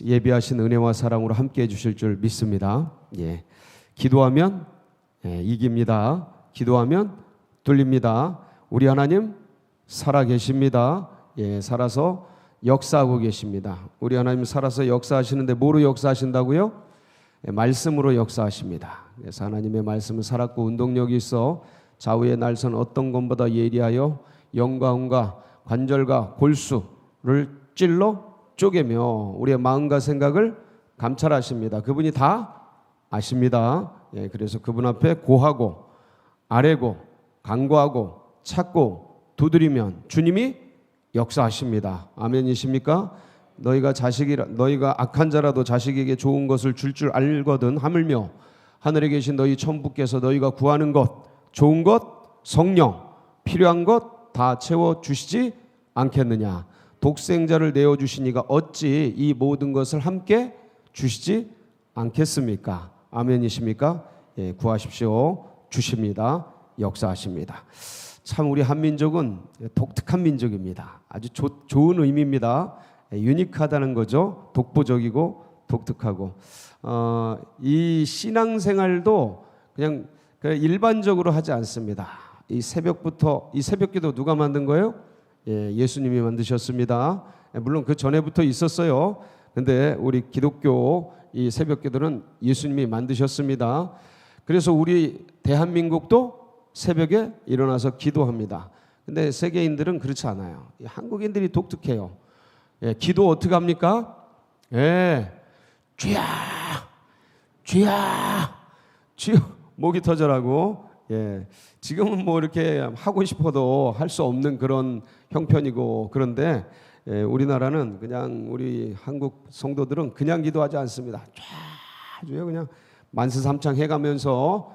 예비하신 은혜와 사랑으로 함께 해주실 줄 믿습니다. 예, 기도하면 이깁니다. 기도하면 뚫립니다. 우리 하나님 살아계십니다. 예, 살아서 역사하고 계십니다. 우리 하나님 살아서 역사하시는데 뭐로 역사하신다고요? 예, 말씀으로 역사하십니다. 그래서 하나님의 말씀은 살았고 운동력이 있어 좌우의 날선 어떤 것보다 예리하여 영광과 관절과 골수를 찔러 쪼개며 우리의 마음과 생각을 감찰하십니다. 그분이 다 아십니다. 예, 그래서 그분 앞에 고하고 아뢰고 간구하고 찾고 두드리면 주님이 역사하십니다. 아멘이십니까? 너희가 악한 자라도 자식에게 좋은 것을 줄 알거든 하물며 하늘에 계신 너희 천부께서 너희가 구하는 것, 좋은 것, 성령, 필요한 것 다 채워 주시지 않겠느냐. 독생자를 내어 주시니가 어찌 이 모든 것을 함께 주시지 않겠습니까? 아멘이십니까? 예, 구하십시오. 주십니다. 역사하십니다. 참 우리 한민족은 독특한 민족입니다. 아주 좋은 의미입니다. 유니크하다는 거죠. 독보적이고 독특하고 이 신앙생활도 그냥 일반적으로 하지 않습니다. 이 새벽기도 누가 만든 거예요? 예, 예수님이 만드셨습니다. 물론 그 전에부터 있었어요. 근데 우리 기독교 이 새벽기도는 예수님이 만드셨습니다. 그래서 우리 대한민국도 새벽에 일어나서 기도합니다. 근데 세계인들은 그렇지 않아요. 한국인들이 독특해요. 예, 기도 어떻게 합니까? 예, 주야, 주야, 주여, 목이 터져라고. 예, 지금은 뭐 이렇게 하고 싶어도 할 수 없는 그런 형편이고 그런데 예, 우리나라는 그냥 우리 한국 성도들은 그냥 기도하지 않습니다. 주여 그냥 만세 삼창 해가면서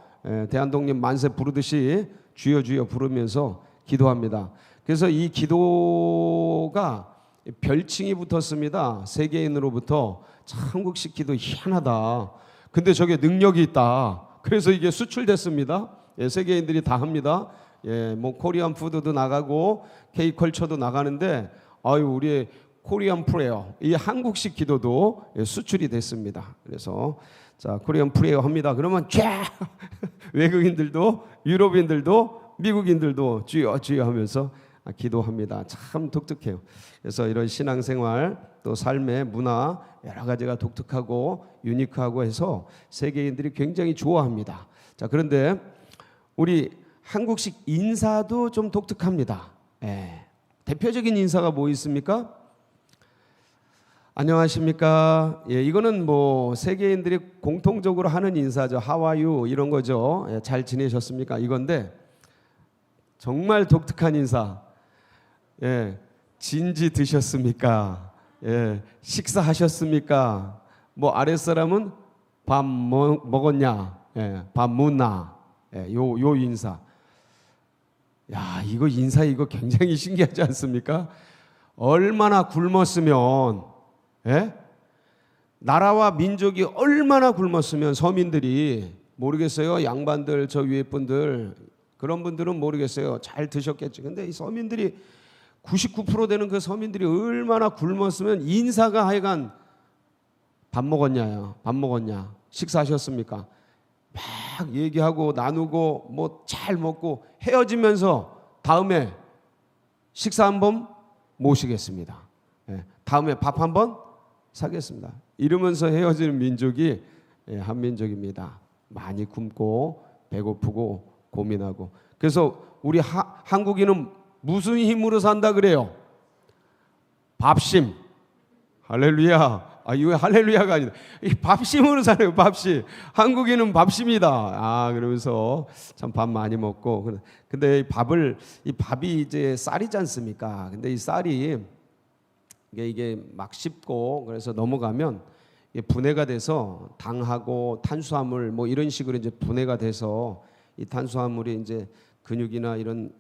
대한독립 만세 부르듯이 주여 주여 부르면서 기도합니다. 그래서 이 기도가 별칭이 붙었습니다. 세계인으로부터 한국식 기도 희한하다. 근데 저게 능력이 있다. 그래서 이게 수출됐습니다. 예, 세계인들이 다 합니다. 예, 뭐 코리안 푸드도 나가고 K컬처도 나가는데 아유 우리의 코리안 프레어 이 한국식 기도도 수출이 됐습니다. 그래서 자 코리안 프레어 합니다. 그러면 쫙 외국인들도 유럽인들도 미국인들도 주여 주여 하면서 기도합니다. 참 독특해요. 그래서 이런 신앙생활 또 삶의 문화 여러 가지가 독특하고 유니크하고 해서 세계인들이 굉장히 좋아합니다. 자 그런데 우리 한국식 인사도 좀 독특합니다. 예. 대표적인 인사가 뭐 있습니까? 안녕하십니까? 예, 이거는 뭐 세계인들이 공통적으로 하는 인사죠. How are you? 이런 거죠. 예, 잘 지내셨습니까? 이건데 정말 독특한 인사. 예, 진지 드셨습니까? 예, 식사하셨습니까? 뭐 아랫사람은 밥 먹었냐? 예, 밥 묻나? 예, 요 인사. 야, 이거 인사 이거 굉장히 신기하지 않습니까? 얼마나 굶었으면, 예? 나라와 민족이 얼마나 굶었으면 서민들이 모르겠어요. 양반들 저 위에 분들 그런 분들은 모르겠어요. 잘 드셨겠지. 근데 이 서민들이 99% 되는 그 서민들이 얼마나 굶었으면 인사가 하여간 밥 먹었냐요? 밥 먹었냐? 식사하셨습니까? 막 얘기하고 나누고 뭐 잘 먹고 헤어지면서 다음에 식사 한번 모시겠습니다. 예, 다음에 밥 한번 사겠습니다. 이러면서 헤어지는 민족이 한민족입니다. 많이 굶고 배고프고 고민하고. 그래서 우리 한국인은 무슨 힘으로 산다 그래요? 밥심. 할렐루야. 이거 할렐루야가 아니다. 이 밥심으로 사네요. 밥심. 한국인은 밥심이다. 그러면서 참 밥 많이 먹고. 근데 이 밥이 이제 쌀이지 않습니까? 근데 이 쌀이 이게 막 씹고 그래서 넘어가면 분해가 돼서 당하고 탄수화물 뭐 이런 식으로 이제 분해가 돼서 이 탄수화물이 이제 근육이나 이런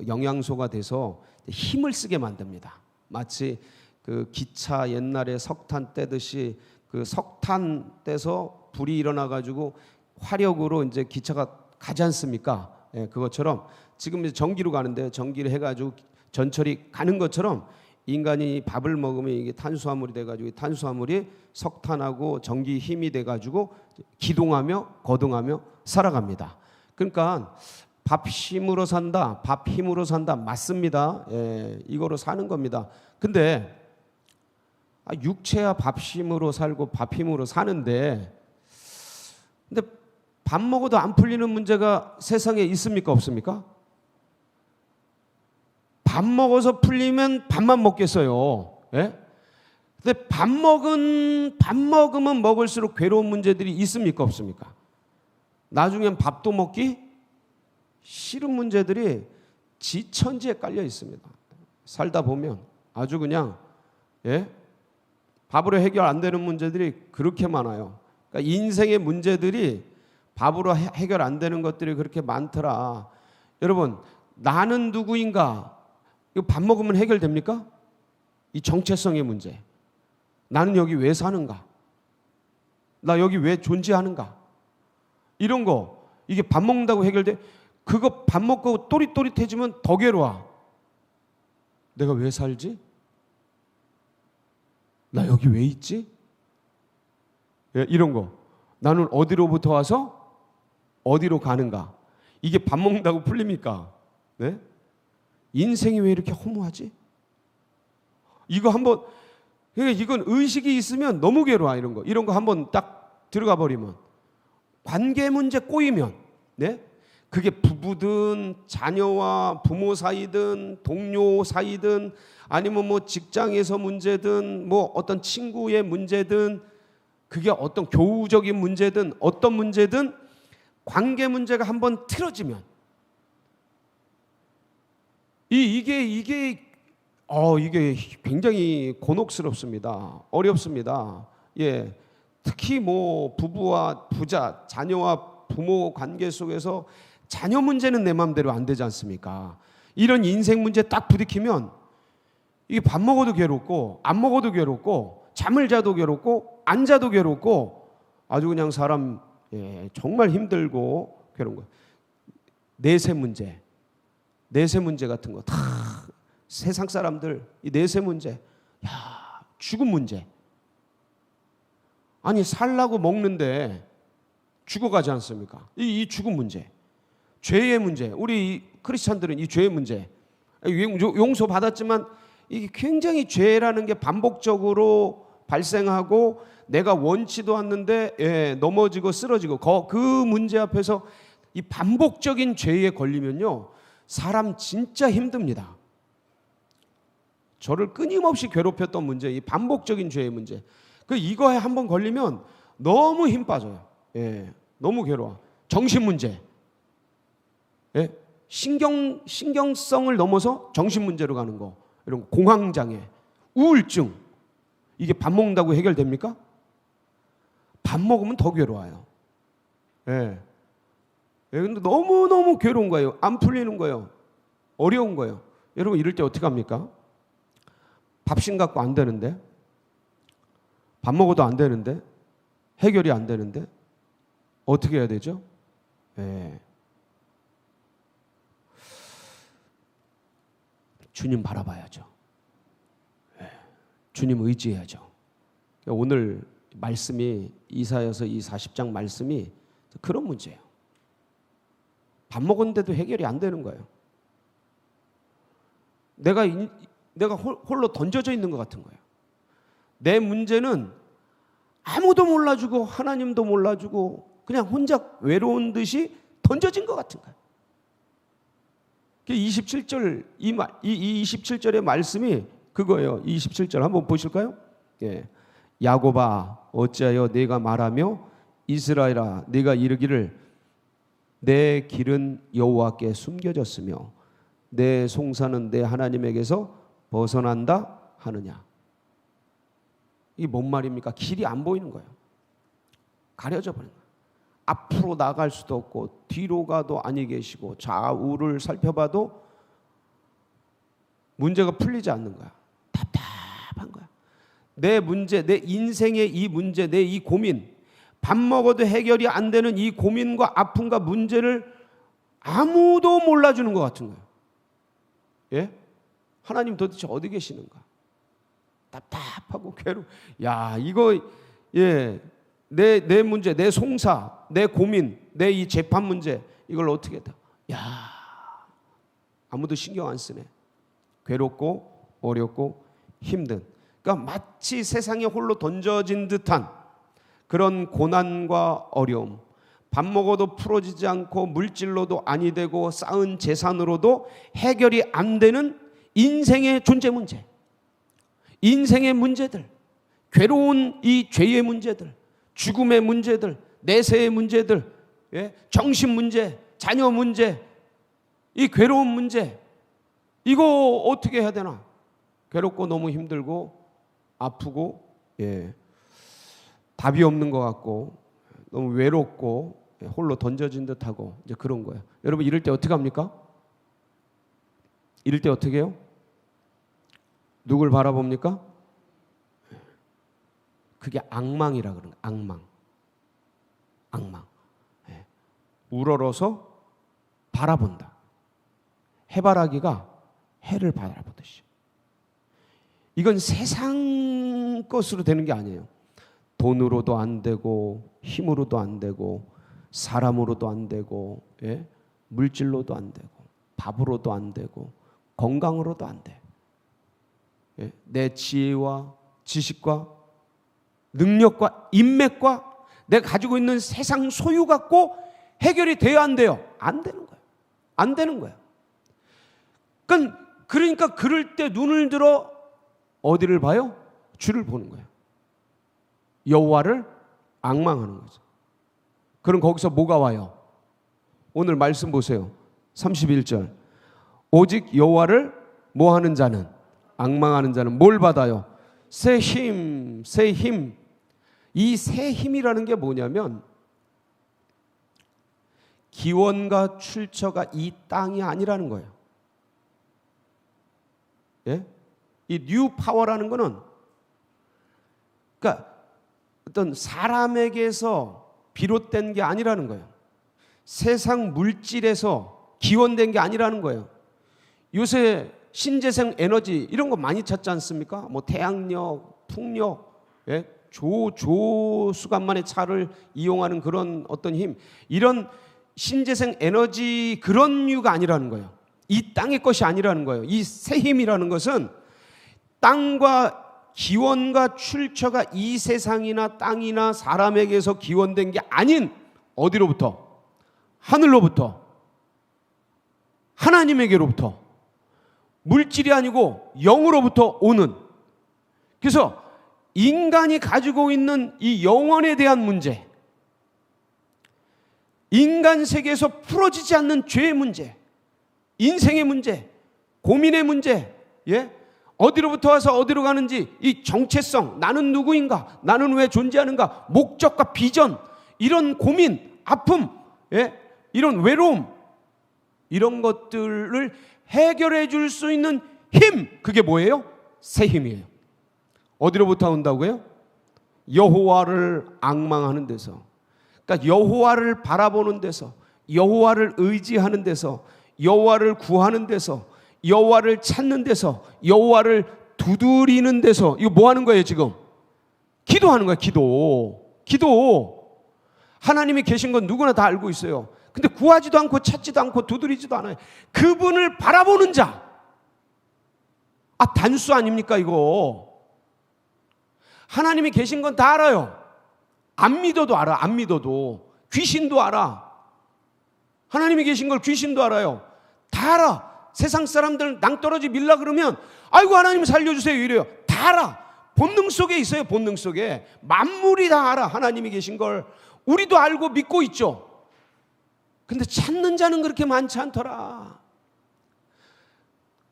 영양소가 돼서 힘을 쓰게 만듭니다. 마치 그 기차 옛날에 석탄 떼듯이 그 석탄 떼서 불이 일어나 가지고 화력으로 이제 기차가 가지 않습니까? 예, 그것처럼 지금 이제 전기로 가는데 전기를 해가지고 전철이 가는 것처럼 인간이 밥을 먹으면 이게 탄수화물이 돼가지고 탄수화물이 석탄하고 전기 힘이 돼가지고 기동하며 거동하며 살아갑니다. 그러니까 밥 힘으로 산다, 밥 힘으로 산다, 맞습니다. 예, 이거로 사는 겁니다. 근데 육체야 밥 힘으로 살고 밥 힘으로 사는데, 근데 밥 먹어도 안 풀리는 문제가 세상에 있습니까, 없습니까? 밥 먹어서 풀리면 밥만 먹겠어요. 예? 근데 밥 먹으면 먹을수록 괴로운 문제들이 있습니까, 없습니까? 나중엔 밥도 먹기 싫은 문제들이 지천지에 깔려 있습니다. 살다 보면 아주 그냥, 예? 밥으로 해결 안 되는 문제들이 그렇게 많아요. 그러니까 인생의 문제들이 밥으로 해결 안 되는 것들이 그렇게 많더라. 여러분, 나는 누구인가? 이거 밥 먹으면 해결됩니까? 이 정체성의 문제. 나는 여기 왜 사는가? 나 여기 왜 존재하는가? 이런 거, 이게 밥 먹는다고 해결돼? 그거 밥 먹고 또릿또릿해지면 더 괴로워. 내가 왜 살지? 나 여기 왜 있지? 예, 이런 거. 나는 어디로부터 와서 어디로 가는가? 이게 밥 먹는다고 풀립니까? 네? 인생이 왜 이렇게 허무하지? 이거 한번, 이건 의식이 있으면 너무 괴로워. 이런 거 한번 딱 들어가 버리면, 관계 문제 꼬이면, 네? 그게 부부든 자녀와 부모 사이든 동료 사이든 아니면 뭐 직장에서 문제든 뭐 어떤 친구의 문제든, 그게 어떤 교우적인 문제든 어떤 문제든 관계 문제가 한번 틀어지면 이게 굉장히 곤혹스럽습니다. 어렵습니다. 예. 특히 뭐 부부와 부자, 자녀와 부모 관계 속에서 자녀 문제는 내 마음대로 안 되지 않습니까? 이런 인생 문제 딱 부딪히면 이게 밥 먹어도 괴롭고 안 먹어도 괴롭고 잠을 자도 괴롭고 안 자도 괴롭고 아주 그냥 사람, 예, 정말 힘들고 괴로운 거예요. 내세 문제 같은 거 다 세상 사람들 이 내세 문제, 야, 죽음 문제. 아니 살라고 먹는데 죽어가지 않습니까? 이 죽음 문제, 죄의 문제. 우리 크리스찬들은 이 죄의 문제, 용서 받았지만 이게 굉장히 죄라는 게 반복적으로 발생하고 내가 원치도 않는데, 예, 넘어지고 쓰러지고 그 문제 앞에서 이 반복적인 죄에 걸리면요, 사람 진짜 힘듭니다. 저를 끊임없이 괴롭혔던 문제, 이 반복적인 죄의 문제. 이거에 한번 걸리면 너무 힘 빠져요. 예, 너무 괴로워. 정신 문제, 예, 신경성을 넘어서 정신 문제로 가는 거, 이런 거, 공황장애, 우울증. 이게 밥 먹는다고 해결됩니까? 밥 먹으면 더 괴로워요. 예. 근데 너무너무 괴로운 거예요. 안 풀리는 거예요. 어려운 거예요. 여러분, 이럴 때 어떻게 합니까? 밥심 갖고 안 되는데, 밥 먹어도 안 되는데, 해결이 안 되는데 어떻게 해야 되죠? 예. 주님 바라봐야죠. 예. 주님 의지해야죠. 오늘 말씀이, 이사야서 이 40장 말씀이 그런 문제예요. 밥 먹었는데도 해결이 안 되는 거예요. 내가 홀로 던져져 있는 것 같은 거예요. 내 문제는 아무도 몰라주고 하나님도 몰라주고 그냥 혼자 외로운 듯이 던져진 것 같은 거예요. 27절, 이 27절의 말씀이 그거예요. 27절 한번 보실까요? 예. 야곱아, 어찌하여 내가 말하며 이스라엘아, 내가 이르기를 내 길은 여호와께 숨겨졌으며 내 송사는 내 하나님에게서 벗어난다 하느냐. 이게 뭔 말입니까? 길이 안 보이는 거예요. 가려져 버린 거예요. 앞으로 나갈 수도 없고 뒤로 가도 아니 계시고 좌우를 살펴봐도 문제가 풀리지 않는 거야. 답답한 거야. 내 문제, 내 인생의 이 문제, 내 이 고민, 밥 먹어도 해결이 안 되는 이 고민과 아픔과 문제를 아무도 몰라주는 것 같은 거예요. 예? 하나님 도대체 어디 계시는가? 답답하고 야, 이거 내 문제, 내 송사, 내 고민, 내 이 재판 문제, 이걸 어떻게 다? 야, 아무도 신경 안 쓰네. 괴롭고 어렵고 힘든. 그러니까 마치 세상에 홀로 던져진 듯한 그런 고난과 어려움. 밥 먹어도 풀어지지 않고 물질로도 아니 되고 쌓은 재산으로도 해결이 안 되는 인생의 존재 문제, 인생의 문제들, 괴로운 이 죄의 문제들, 죽음의 문제들, 내세의 문제들, 정신 문제, 자녀 문제, 이 괴로운 문제, 이거 어떻게 해야 되나? 괴롭고 너무 힘들고 아프고 답이 없는 것 같고 너무 외롭고 홀로 던져진 듯하고 이제 그런 거예요. 여러분 이럴 때 어떻게 합니까? 이럴 때 어떻게 해요? 누굴 바라봅니까? 그게 악망이라 그러는 거예요. 악망. 우러러서 바라본다. 해바라기가 해를 바라보듯이. 이건 세상 것으로 되는 게 아니에요. 돈으로도 안 되고 힘으로도 안 되고 사람으로도 안 되고 물질로도 안 되고 밥으로도 안 되고 건강으로도 안 돼. 내 지혜와 지식과 능력과 인맥과 내가 가지고 있는 세상 소유 갖고 해결이 돼야 안 돼요? 안 되는 거예요. 안 되는 거예요. 그러니까 그럴 때 눈을 들어 어디를 봐요? 주를 보는 거예요. 여호와를 앙망하는 거죠. 그럼 거기서 뭐가 와요? 오늘 말씀 보세요. 31절. 오직 여호와를 뭐 하는 자는? 앙망하는 자는 뭘 받아요? 새 힘, 새 힘. 이 새 힘이라는 게 뭐냐면 기원과 출처가 이 땅이 아니라는 거예요. 이 뉴 파워라는 거는 그러니까 어떤 사람에게서 비롯된 게 아니라는 거예요. 세상 물질에서 기원된 게 아니라는 거예요. 요새 신재생 에너지 이런 거 많이 찾지 않습니까? 뭐 태양력, 풍력, 조수간만의 차를 이용하는 그런 어떤 힘, 이런 신재생 에너지 그런 이유가 아니라는 거예요. 이 땅의 것이 아니라는 거예요. 이 새 힘이라는 것은 땅과 기원과 출처가 이 세상이나 땅이나 사람에게서 기원된 게 아닌 어디로부터? 하늘로부터, 하나님에게로부터, 물질이 아니고 영으로부터 오는. 그래서 인간이 가지고 있는 이 영혼에 대한 문제, 인간 세계에서 풀어지지 않는 죄의 문제, 인생의 문제, 고민의 문제, 어디로부터 와서 어디로 가는지 이 정체성, 나는 누구인가, 나는 왜 존재하는가, 목적과 비전, 이런 고민, 아픔, 이런 외로움, 이런 것들을 해결해 줄 수 있는 힘, 그게 뭐예요? 새 힘이에요. 어디로부터 온다고요? 여호와를 앙망하는 데서, 그러니까 여호와를 바라보는 데서, 여호와를 의지하는 데서, 여호와를 구하는 데서, 여호와를 찾는 데서, 여호와를 두드리는 데서, 이거 뭐 하는 거예요 지금? 기도하는 거예요. 기도. 하나님이 계신 건 누구나 다 알고 있어요. 근데 구하지도 않고 찾지도 않고 두드리지도 않아요. 그분을 바라보는 자. 단수 아닙니까 이거? 하나님이 계신 건 다 알아요. 안 믿어도 알아. 안 믿어도. 귀신도 알아. 하나님이 계신 걸 귀신도 알아요. 다 알아. 세상 사람들 낭떠러지 밀라 그러면 아이고 하나님 살려주세요 이래요. 다 알아. 본능 속에 있어요. 본능 속에. 만물이 다 알아. 하나님이 계신 걸. 우리도 알고 믿고 있죠. 근데 찾는 자는 그렇게 많지 않더라.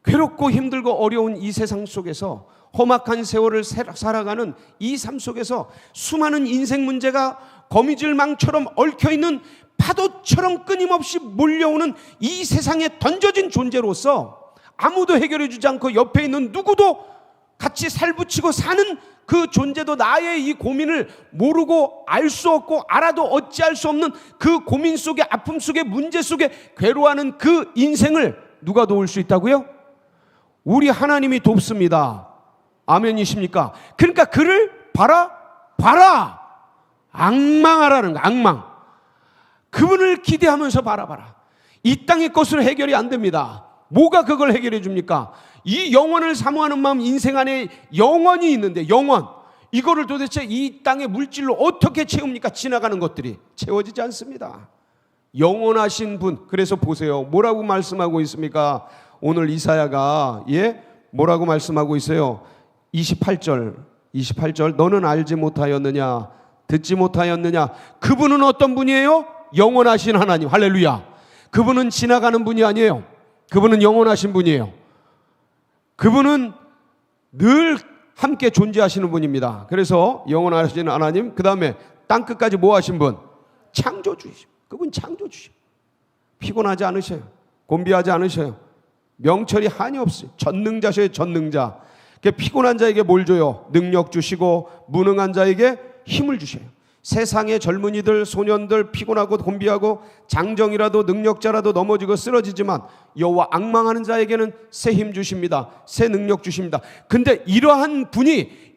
괴롭고 힘들고 어려운 이 세상 속에서, 험악한 세월을 살아가는 이 삶 속에서 수많은 인생 문제가 거미줄망처럼 얽혀있는 파도처럼 끊임없이 몰려오는 이 세상에 던져진 존재로서 아무도 해결해 주지 않고 옆에 있는 누구도 같이 살붙이고 사는 그 존재도 나의 이 고민을 모르고 알 수 없고 알아도 어찌할 수 없는 그 고민 속에, 아픔 속에, 문제 속에 괴로워하는 그 인생을 누가 도울 수 있다고요? 우리 하나님이 돕습니다. 아멘이십니까? 그러니까 그를 봐라. 앙망하라는 거, 앙망. 그분을 기대하면서 바라봐라. 이 땅의 것으로 해결이 안 됩니다. 뭐가 그걸 해결해 줍니까? 이 영원을 사모하는 마음, 인생 안에 영원이 있는데, 영원. 이거를 도대체 이 땅의 물질로 어떻게 채웁니까? 지나가는 것들이 채워지지 않습니다. 영원하신 분. 그래서 보세요. 뭐라고 말씀하고 있습니까? 오늘 이사야가 뭐라고 말씀하고 있어요? 28절 너는 알지 못하였느냐? 듣지 못하였느냐? 그분은 어떤 분이에요? 영원하신 하나님. 할렐루야. 그분은 지나가는 분이 아니에요. 그분은 영원하신 분이에요. 그분은 늘 함께 존재하시는 분입니다. 그래서 영원하신 하나님, 그 다음에 땅끝까지 뭐 하신 분? 창조주이십니다. 그분 창조주십니다. 피곤하지 않으셔요. 곤비하지 않으셔요. 명철이 한이 없어요. 전능자셔요. 전능자. 피곤한 자에게 뭘 줘요? 능력 주시고 무능한 자에게 힘을 주셔요. 세상의 젊은이들, 소년들 피곤하고 곤비하고 장정이라도 능력자라도 넘어지고 쓰러지지만 여호와 앙망하는 자에게는 새 힘 주십니다. 새 능력 주십니다. 근데 이러한 분이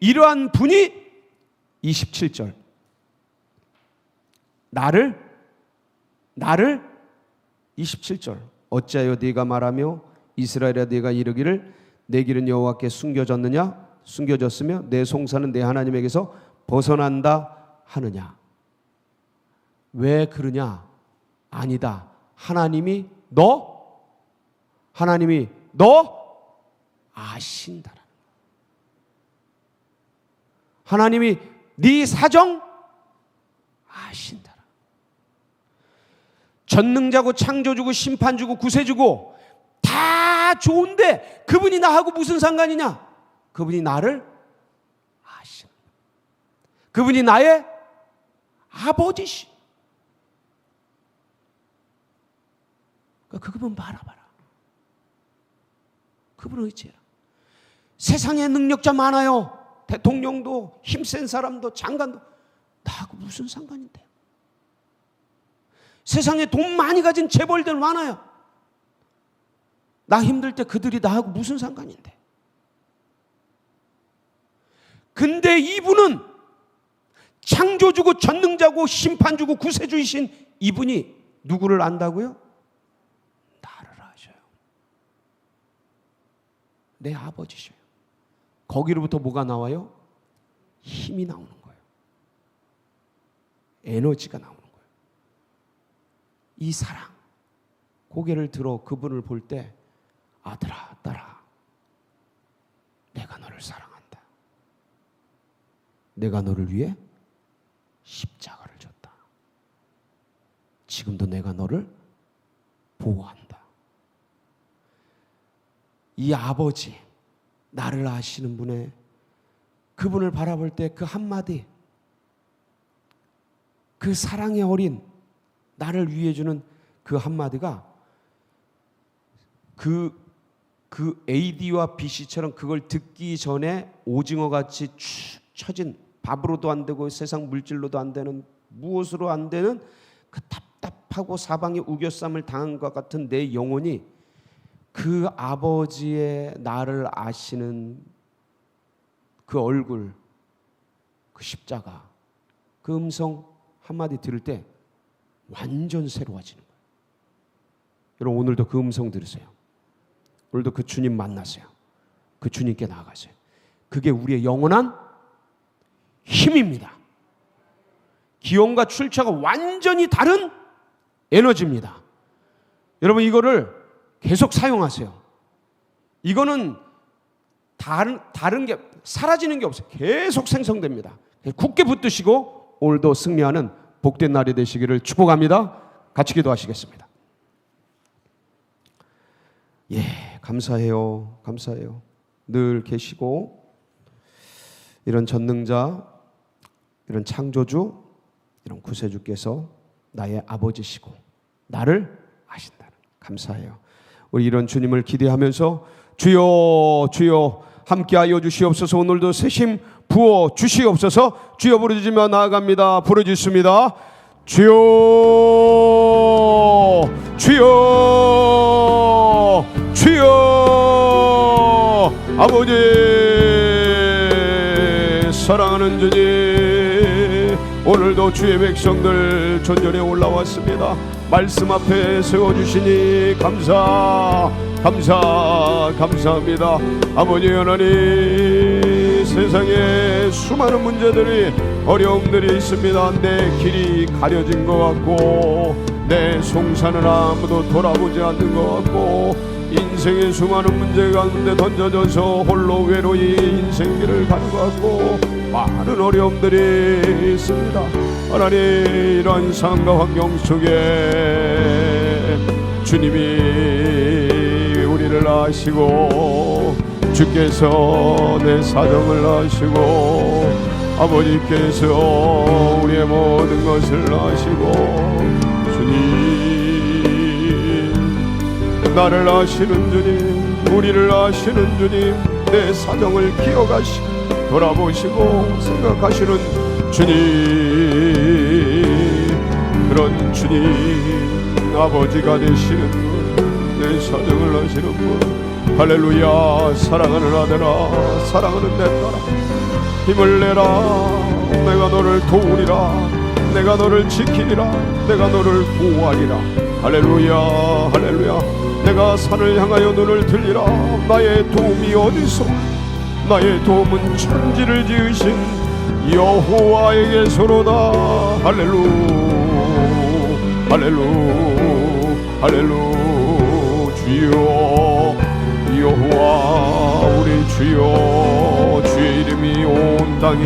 27절 나를 27절 어찌하여 네가 말하며 이스라엘아 네가 이르기를 내 길은 여호와께 숨겨졌으며 내 송사는 내 하나님에게서 벗어난다 하느냐? 왜 그러냐? 아니다. 하나님이 너 아신다라는. 하나님이 네 사정 아신다라. 전능자고 창조주고 심판주고 구세주고 다 좋은데 그분이 나하고 무슨 상관이냐? 그분이 나를 아신다. 그분이 나의 아버지시. 그분 바라봐라. 그분을 의지해라. 세상에 능력자 많아요. 대통령도 힘센 사람도 장관도 나하고 무슨 상관인데. 세상에 돈 많이 가진 재벌들 많아요. 나 힘들 때 그들이 나하고 무슨 상관인데. 근데 이분은 창조주고 전능자고 심판주고 구세주이신 이분이 누구를 안다고요? 나를 아셔요. 내 아버지셔요. 거기로부터 뭐가 나와요? 힘이 나오는 거예요. 에너지가 나오는 거예요. 이 사랑, 고개를 들어 그분을 볼 때 아들아, 딸아, 내가 너를 사랑한다. 내가 너를 위해 십자가를 줬다. 지금도 내가 너를 보호한다. 이 아버지, 나를 아시는 분의 그분을 바라볼 때 그 한마디, 그 사랑의 어린 나를 위해 주는 그 한마디가 그 AD와 BC처럼 그걸 듣기 전에 오징어같이 축 처진, 밥으로도 안 되고 세상 물질로도 안 되는, 무엇으로 안 되는 그 답답하고 사방에 우겨쌈을 당한 것 같은 내 영혼이 그 아버지의 나를 아시는 그 얼굴, 그 십자가, 그 음성 한마디 들을 때 완전 새로워지는 거예요. 여러분 오늘도 그 음성 들으세요. 오늘도 그 주님 만나세요. 그 주님께 나아가세요. 그게 우리의 영원한 힘입니다. 기온과 출처가 완전히 다른 에너지입니다. 여러분 이거를 계속 사용하세요. 이거는 다른 게 사라지는 게 없어요. 계속 생성됩니다. 굳게 붙드시고 오늘도 승리하는 복된 날이 되시기를 축복합니다. 같이 기도하시겠습니다. 감사해요. 감사해요. 늘 계시고 이런 전능자, 이런 창조주, 이런 구세주께서 나의 아버지시고 나를 아신다는, 감사해요. 우리 이런 주님을 기대하면서 주여 주여 함께하여 주시옵소서. 오늘도 새심 부어 주시옵소서. 주여 부르짖으며 나아갑니다. 부르짖습니다. 주여 주여 주여 아버지 사랑하는 주님, 오늘도 주의 백성들 전전에 올라왔습니다. 말씀 앞에 세워주시니 감사합니다. 아버지 하나님, 세상에 수많은 문제들이, 어려움들이 있습니다. 내 길이 가려진 것 같고, 내 송사는 아무도 돌아보지 않는 것 같고, 인생의 수많은 문제 가운데 던져져서 홀로 외로이 인생길을 가는 것 같고, 많은 어려움들이 있습니다. 하나님, 이러한 상황과 환경 속에 주님이 우리를 아시고, 주께서 내 사정을 아시고, 아버지께서 우리의 모든 것을 아시고, 주님, 나를 아시는 주님, 우리를 아시는 주님, 내 사정을 기억하시고 돌아보시고 생각하시는 주님, 그런 주님, 아버지가 되시는 분, 내 사정을 아시는 분. 할렐루야. 사랑하는 아들아, 사랑하는 내 딸아, 힘을 내라. 내가 너를 도우리라. 내가 너를 지키리라. 내가 너를 보호하리라. 할렐루야, 할렐루야. 내가 산을 향하여 눈을 들리라. 나의 도움이 어디서? 나의 도움은 천지를 지으신 여호와에게서로다. 할렐루, 할렐루, 할렐루. 주여, 여호와 우리 주여, 주의 이름이 온 땅에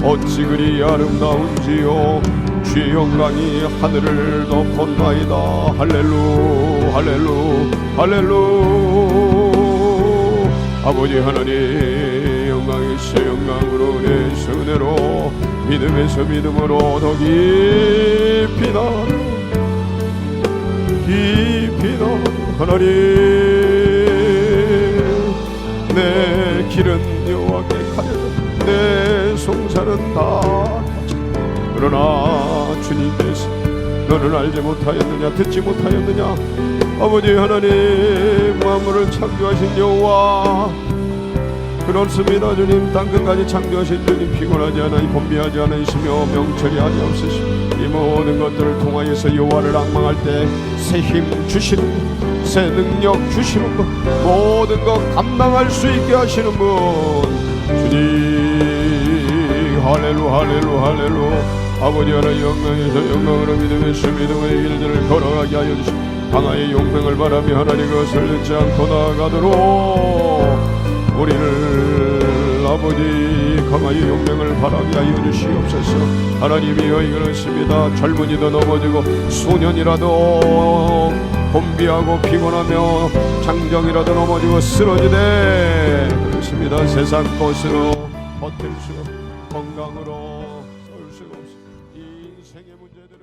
어찌 그리 아름다운지요. 주의 영광이 하늘을 덮었나이다. 할렐루, 할렐루, 할렐루. 아버지 하나님, 영광에서 영광으로, 은혜에서 은혜로, 믿음에서 믿음으로 더 깊이 나아가, 깊이 나아가. 하나님, 내 길은 여호와께 가려져, 내 송사는 다 가져. 그러나 주님께서 너는 알지 못하였느냐, 듣지 못하였느냐. 아버지 하나님, 만물을 창조하신 여호와, 그렇습니다. 주님, 땅끝까지 창조하신 주님, 피곤하지 않으니 번비하지 않으시며 명철이 아니없으시며 이 모든 것들을 통하여서 여호와를 앙망할 때 새 힘 주시는 분, 새 능력 주시는 분, 모든 것 감당할 수 있게 하시는 분 주님. 할렐루, 할렐루, 할렐루. 아버지 하나님, 영광에서 영광으로, 믿음에서 믿음의 길들을 걸어가게 하여 주시고, 강하의 용맹을 바라며 하나님 그것을 늦지 않고 나아가도록 우리를 아버지 강하의 용맹을 바라게 하여 주시옵소서. 하나님이여, 그렇습니다. 젊은이도 넘어지고 소년이라도 곤비하고 피곤하며 장정이라도 넘어지고 쓰러지되, 그렇습니다. 세상 것으로 버틸 수, 건강으로 설 수가 없습니다. 이 인생의 문제들을